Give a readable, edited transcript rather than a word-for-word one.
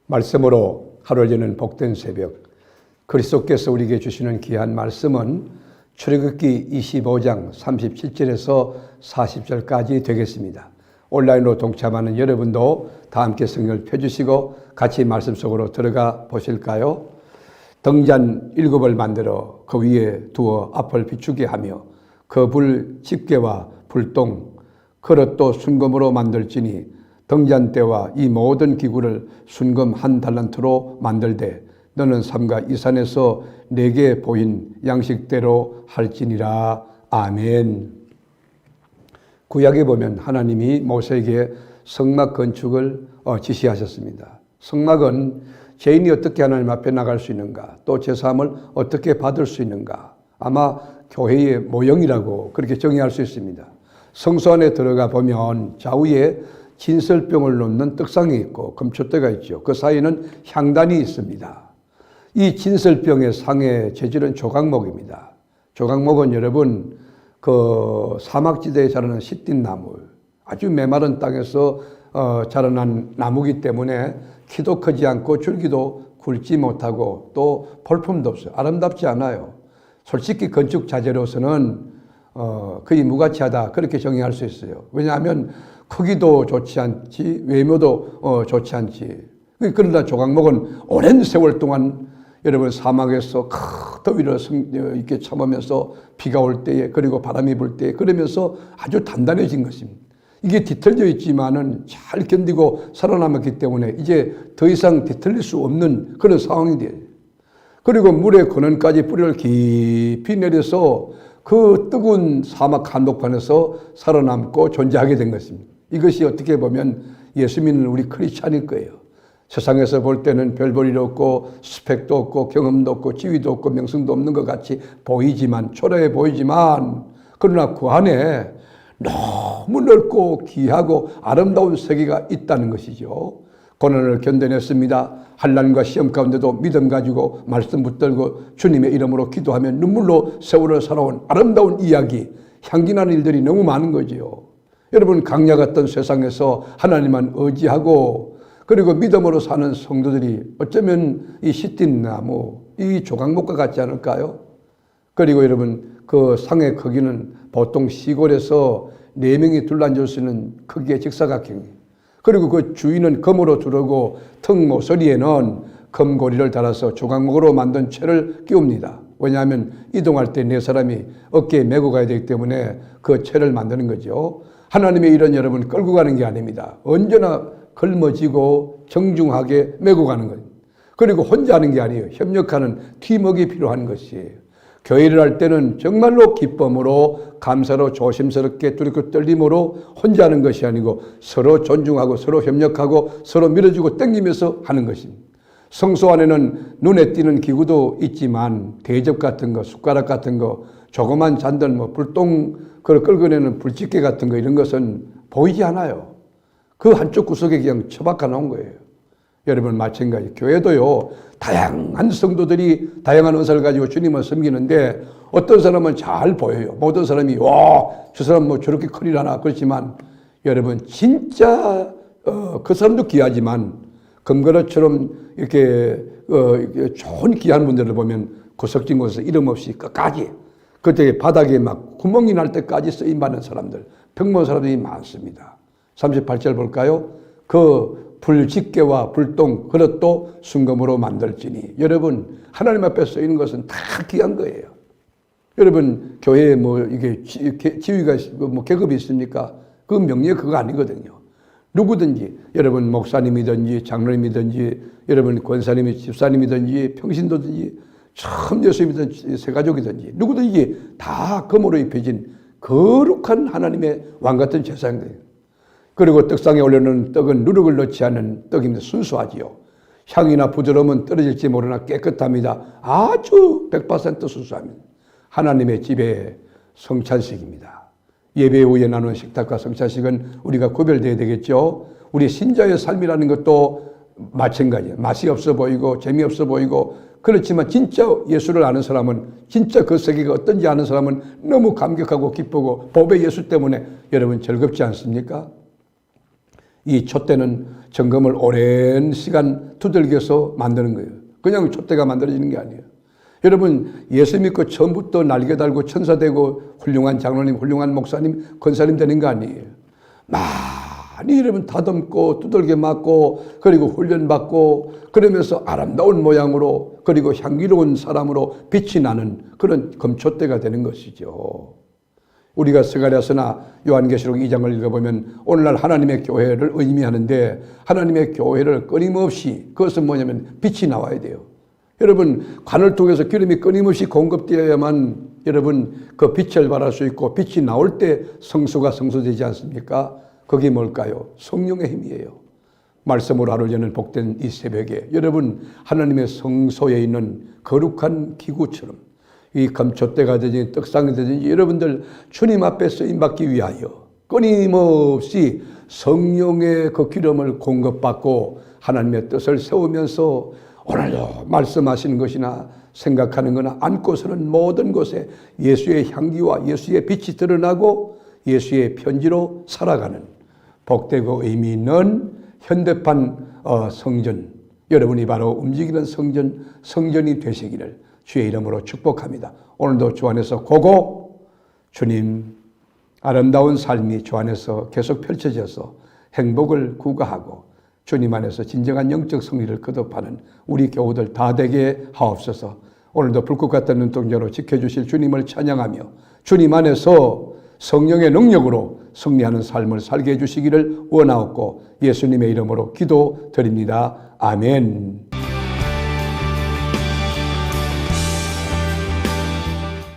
말씀으로 하루를 여는 복된 새벽, 그리스도께서 우리에게 주시는 귀한 말씀은 출애굽기 25장 37절에서 40절까지 되겠습니다. 온라인으로 동참하는 여러분도 다 함께 성경을 펴주시고 같이 말씀 속으로 들어가 보실까요? 등잔 7을 만들어 그 위에 두어 앞을 비추게 하며 그 불 집게와 불똥 그릇도 순금으로 만들지니 등잔대와 이 모든 기구를 순금 1달란트로 만들되 너는 삼가 이 산에서 내게 보인 양식대로 할지니라. 아멘. 구약에 보면 하나님이 모세에게 성막 건축을 지시하셨습니다. 성막은 죄인이 어떻게 하나님 앞에 나갈 수 있는가, 또 제사함을 어떻게 받을 수 있는가, 아마 교회의 모형이라고 그렇게 정의할 수 있습니다. 성소 안에 들어가 보면 좌우에 진설병을 놓는 떡상이 있고 금초대가 있죠. 그 사이에는 향단이 있습니다. 이 진설병의 상의 재질은 조각목입니다. 조각목은 여러분 그 사막지대에 자라는 시띠나무, 아주 메마른 땅에서 자라난 나무기 때문에 키도 크지 않고 줄기도 굵지 못하고 또 볼품도 없어요. 아름답지 않아요. 솔직히 건축 자재로서는 거의 무가치하다 그렇게 정의할 수 있어요. 왜냐하면 크기도 좋지 않지 외모도 좋지 않지. 그러나 조각목은 오랜 세월 동안 여러분 사막에서 큰 더위를 이렇게 참으면서 비가 올 때에 그리고 바람이 불 때에 그러면서 아주 단단해진 것입니다. 이게 뒤틀려 있지만은 잘 견디고 살아남았기 때문에 이제 더 이상 뒤틀릴 수 없는 그런 상황이 돼요. 그리고 물의 근원까지 뿌리를 깊이 내려서 그 뜨거운 사막 한복판에서 살아남고 존재하게 된 것입니다. 이것이 어떻게 보면 예수 믿는 우리 크리스찬일 거예요. 세상에서 볼 때는 별 볼 일 없고 스펙도 없고 경험도 없고 지위도 없고 명성도 없는 것 같이 보이지만, 초라해 보이지만, 그러나 그 안에 너무 넓고 귀하고 아름다운 세계가 있다는 것이죠. 고난을 견뎌냈습니다. 환난과 시험 가운데도 믿음 가지고 말씀 붙들고 주님의 이름으로 기도하며 눈물로 세월을 살아온 아름다운 이야기, 향기나는 일들이 너무 많은 거지요. 여러분, 강야 같던 세상에서 하나님만 의지하고 그리고 믿음으로 사는 성도들이 어쩌면 이 시띠나무, 이 조각목과 같지 않을까요? 그리고 여러분, 그 상의 크기는 보통 시골에서 4명이 둘러앉을 수 있는 크기의 직사각형이에요. 그리고 그 주위는 금으로 두르고 턱 모서리에는 금고리를 달아서 조각목으로 만든 채를 끼웁니다. 왜냐하면 이동할 때 4사람이 어깨에 메고 가야 되기 때문에 그 채를 만드는 거죠. 하나님의 일은 여러분 끌고 가는 게 아닙니다. 언제나 걸머지고 정중하게 메고 가는 거예요. 그리고 혼자 하는 게 아니에요. 협력하는 팀워크가 필요한 것이에요. 교회를 할 때는 정말로 기쁨으로 감사로 조심스럽게 두렵고 떨림으로 혼자 하는 것이 아니고 서로 존중하고 서로 협력하고 서로 밀어주고 당기면서 하는 것입니다. 성소 안에는 눈에 띄는 기구도 있지만 대접 같은 거, 숟가락 같은 거, 조그만 잔들, 불똥 그걸 끌어내는 불집게 같은 거 이런 것은 보이지 않아요. 그 한쪽 구석에 그냥 처박아 놓은 거예요. 여러분, 마찬가지 교회도요, 다양한 성도들이 다양한 은사를 가지고 주님을 섬기는데 어떤 사람은 잘 보여요. 모든 사람이 와, 저 사람 저렇게 큰일하나. 그렇지만 여러분, 진짜 그 사람도 귀하지만 금그릇처럼 이렇게 좋은 귀한 분들을 보면 구석진 곳에서 이름 없이 끝까지 그때 바닥에 막 구멍이 날 때까지 쓰임받는 사람들, 평범한 사람들이 많습니다. 38절 볼까요? 그 불집게와 불똥 그릇도 순금으로 만들지니. 여러분, 하나님 앞에 쓰이는 것은 다 귀한 거예요. 여러분, 교회에 이게 지위가 계급이 있습니까? 그 명예 그거 아니거든요. 누구든지, 여러분 목사님이든지 장로님이든지 여러분 권사님이 집사님이든지 평신도든지 참 예수님이든지 새가족이든지 누구든지 다 금으로 입혀진 거룩한 하나님의 왕같은 제사장들이에요. 그리고 떡상에 올려놓은 떡은 누룩을 넣지 않은 떡입니다. 순수하지요. 향이나 부드러움은 떨어질지 모르나 깨끗합니다. 아주 100% 순수합니다. 하나님의 집의 성찬식입니다. 예배 후에 나누는 식탁과 성찬식은 우리가 구별되어야 되겠죠. 우리 신자의 삶이라는 것도 마찬가지예요. 맛이 없어 보이고 재미없어 보이고 그렇지만 진짜 예수를 아는 사람은, 진짜 그 세계가 어떤지 아는 사람은 너무 감격하고 기쁘고 법의 예수 때문에 여러분 즐겁지 않습니까? 이 촛대는 점검을 오랜 시간 두들겨서 만드는 거예요. 그냥 촛대가 만들어지는 게 아니에요. 여러분, 예수 믿고 처음부터 날개 달고 천사 되고 훌륭한 장로님, 훌륭한 목사님, 권사님 되는 거 아니에요. 많이 여러분 다듬고 두들겨 맞고 그리고 훈련받고 그러면서 아름다운 모양으로 그리고 향기로운 사람으로 빛이 나는 그런 금촛대가 되는 것이죠. 우리가 스가랴서나 요한계시록 2장을 읽어보면 오늘날 하나님의 교회를 의미하는데 하나님의 교회를 끊임없이 그것은 뭐냐면 빛이 나와야 돼요. 여러분, 관을 통해서 기름이 끊임없이 공급되어야만 여러분 그 빛을 발할 수 있고 빛이 나올 때 성소가 성소되지 않습니까? 그게 뭘까요? 성령의 힘이에요. 말씀으로 하루 여는 복된 이 새벽에 여러분 하나님의 성소에 있는 거룩한 기구처럼 이 금촛대가 되든지 떡상이 되든지 여러분들 주님 앞에 쓰임받기 위하여 끊임없이 성령의 그 기름을 공급받고 하나님의 뜻을 세우면서 오늘도 말씀하시는 것이나 생각하는 거나 안고서는 모든 곳에 예수의 향기와 예수의 빛이 드러나고 예수의 편지로 살아가는 복되고 의미 있는 현대판 성전, 여러분이 바로 움직이는 성전이 되시기를 주의 이름으로 축복합니다. 오늘도 주 안에서 고고 주님 아름다운 삶이 주 안에서 계속 펼쳐져서 행복을 구가하고 주님 안에서 진정한 영적 승리를 거듭하는 우리 교우들 다 되게 하옵소서. 오늘도 불꽃 같은 눈동자로 지켜주실 주님을 찬양하며 주님 안에서 성령의 능력으로 승리하는 삶을 살게 해주시기를 원하옵고 예수님의 이름으로 기도드립니다. 아멘.